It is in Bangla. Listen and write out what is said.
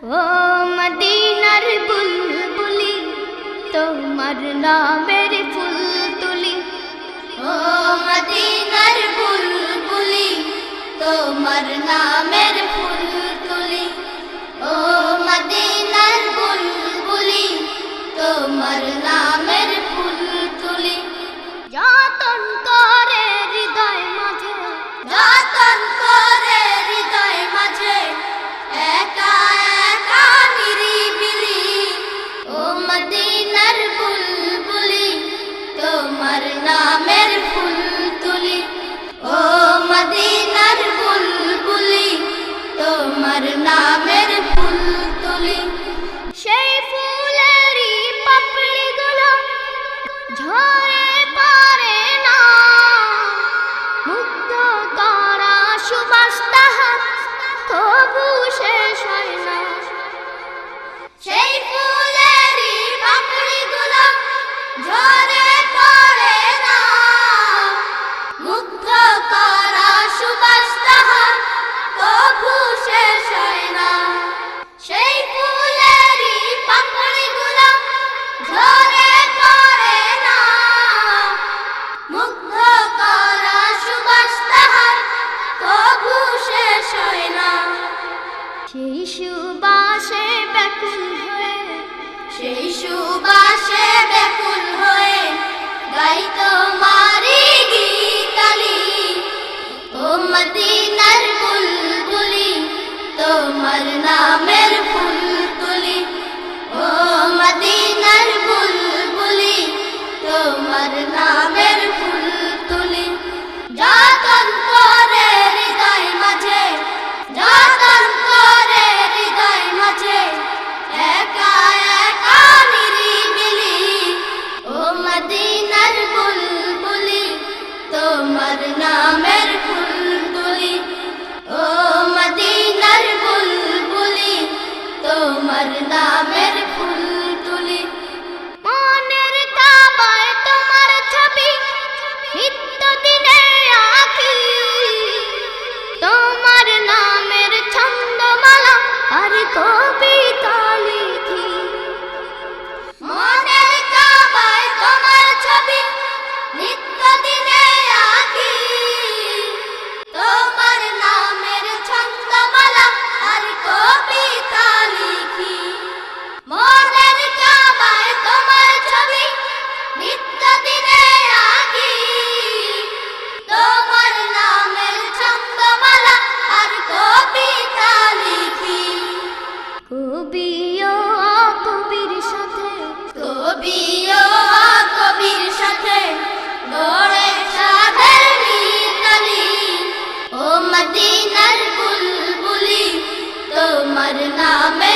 ও মদিনার বুলবুলি তোমার নামের ফুল তুলি। ও মদিনার বুলবুলি তোমার নামের ফুল তুলি। ও মদিনার বুলবুলি তোমার নামের ফুল তুলি। যতন করে হৃদয় মাঝে, যতন করে হৃদয় মাঝে, একা একা নিরিবিলি। ও মদিনার বুলবুলি তোমার নামের ফুল তুলি। ও মদিনার বুলবুলি তোমার নামের ফুল তুলি। সেই ফুলেরই পাপড়িগুলো ঝরে পড়ে না, মুগ্ধ করা সুবাস তাহার তবু শেষ হয় না। সেই ফুলেরই পাপড়িগুলো ঝরে পড়ে না, মুগ্ধ করা সুবাস তাহার তবু শেষ হয় না। সেই ফুলেরই পাপড়িগুলো ঝরে পড়ে না, মুগ্ধ করা সুবাস তাহার তবু শেষ হয় না। সেই সুবাসে ব্যাকুল হয়ে, সেই সুবাসে ব্যাকুল হয়ে গাই তোমারি গীতালি। ও মদিনার বুলবুলি তোমার নামের ফুল তুলি। ও মদিনার বুলবুলি তোমার নামের ফুল তুলি। যতন করে হৃদয় মাঝে, যতন করে হৃদয় মাঝে, একা একা নিরিবিলি। ও মদিনার বুলবুলি তোমার নামের ফুল তুলি। ও মদিনার বুলবুলি তোমার নামের ফুল তুলি। মনের কাবায় তোমার ছবি নিত্য দিনে আঁকি, তোমার নামের ছন্দমালা আর কবিতা লিখি। মনের কাবায় তোমার ছবি নিত্য দিনে আঁকি, তোমার নামের ছন্দমালা আর কবিতা লিখি। মনের কাবায় তোমার ছবি নিত্য দিনে আঁকি, তোমার নামের ছন্দমালা আর কবিতা লিখি। কবিও কবির সাথে, কবিও কবির সাথে গড়ে সাধের মিতালি। ও মদিনার বুলবুলি তোমার নামে